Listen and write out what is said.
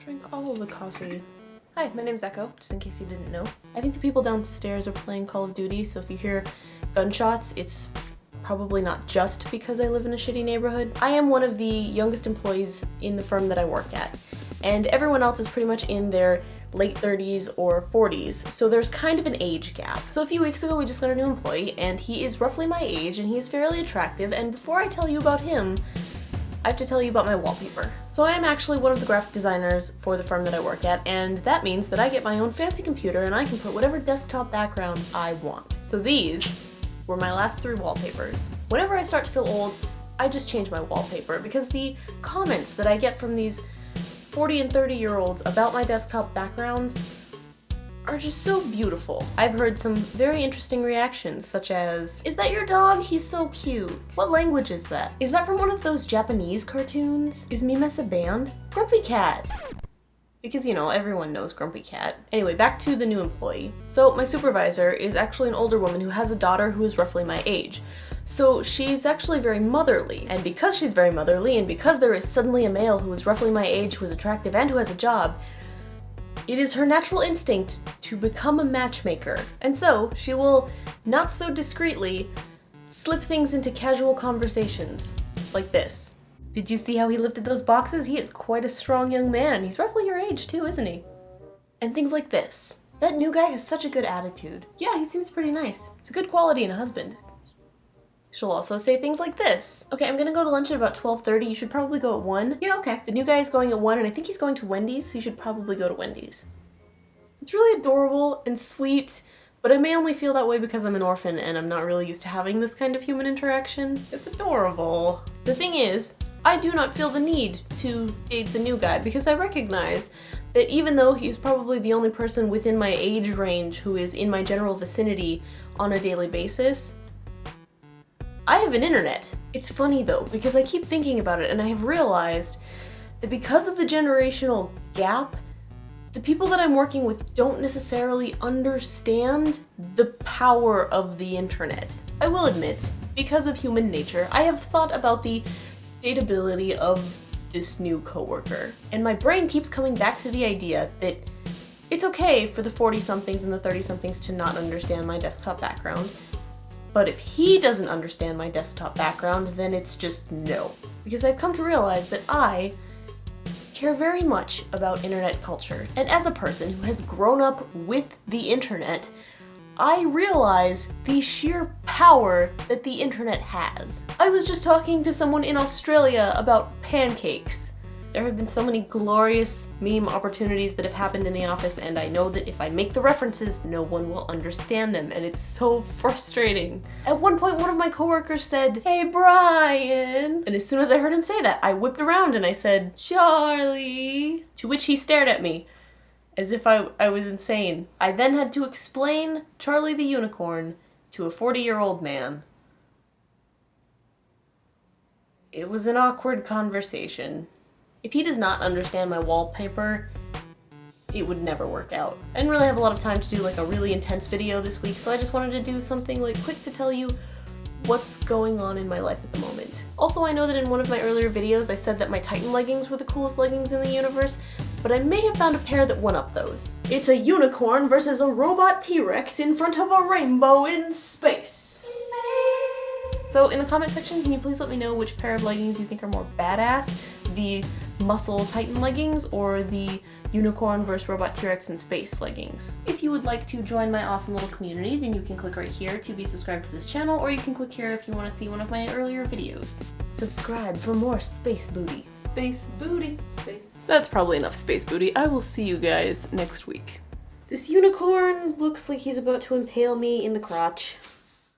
Drink all of the coffee. Hi, my name's Echo, just in case you didn't know. I think the people downstairs are playing Call of Duty, so if you hear gunshots, it's probably not just because I live in a shitty neighborhood. I am one of the youngest employees in the firm that I work at, and everyone else is pretty much in their late 30s or 40s, so there's kind of an age gap. So a few weeks ago we just got a new employee, and he is roughly my age, and he's fairly attractive, and before I tell you about him, I have to tell you about my wallpaper. So I am actually one of the graphic designers for the firm that I work at, and that means that I get my own fancy computer and I can put whatever desktop background I want. So these were my last 3 wallpapers. Whenever I start to feel old, I just change my wallpaper because the comments that I get from these 40 and 30-year-olds about my desktop backgrounds are just so beautiful. I've heard some very interesting reactions, such as, "Is that your dog? He's so cute." "What language is that? Is that from one of those Japanese cartoons? Is Mimes a band?" "Grumpy Cat." Because, you know, everyone knows Grumpy Cat. Anyway, back to the new employee. So my supervisor is actually an older woman who has a daughter who is roughly my age. So she's actually very motherly. And because she's very motherly, and because there is suddenly a male who is roughly my age, who is attractive, and who has a job, it is her natural instinct to become a matchmaker. And so she will, not so discreetly, slip things into casual conversations. Like this. "Did you see how he lifted those boxes? He is quite a strong young man. He's roughly your age too, isn't he?" And things like this. "That new guy has such a good attitude. Yeah, he seems pretty nice. It's a good quality in a husband." She'll also say things like this. "Okay, I'm gonna go to lunch at about 12:30. You should probably go at 1. "Yeah, okay. The new guy is going at 1, and I think he's going to Wendy's, so you should probably go to Wendy's." It's really adorable and sweet, but I may only feel that way because I'm an orphan and I'm not really used to having this kind of human interaction. It's adorable. The thing is, I do not feel the need to date the new guy because I recognize that even though he's probably the only person within my age range who is in my general vicinity on a daily basis, I have an internet. It's funny though, because I keep thinking about it and I have realized that because of the generational gap, the people that I'm working with don't necessarily understand the power of the internet. I will admit, because of human nature, I have thought about the dateability of this new coworker, and my brain keeps coming back to the idea that it's okay for the 40-somethings and the 30-somethings to not understand my desktop background. But if he doesn't understand my desktop background, then it's just no. Because I've come to realize that I care very much about internet culture. And as a person who has grown up with the internet, I realize the sheer power that the internet has. I was just talking to someone in Australia about pancakes. There have been so many glorious meme opportunities that have happened in the office, and I know that if I make the references, no one will understand them, and it's so frustrating. At one point, one of my coworkers said, "Hey, Brian," and as soon as I heard him say that, I whipped around and I said, "Charlie," to which he stared at me as if I was insane. I then had to explain Charlie the Unicorn to a 40-year-old man. It was an awkward conversation. If he does not understand my wallpaper, it would never work out. I didn't really have a lot of time to do like a really intense video this week, so I just wanted to do something like quick to tell you what's going on in my life at the moment. Also, I know that in one of my earlier videos I said that my Titan leggings were the coolest leggings in the universe, but I may have found a pair that one-up those. It's a unicorn versus a robot T-Rex in front of a rainbow in space. So in the comment section, can you please let me know which pair of leggings you think are more badass? The muscle Titan leggings or the unicorn versus robot T-Rex in space leggings? If you would like to join my awesome little community, then you can click right here to be subscribed to this channel, or you can click here if you want to see one of my earlier videos. Subscribe for more space booty. Space booty. Space. That's probably enough space booty. I will see you guys next week. This unicorn looks like he's about to impale me in the crotch.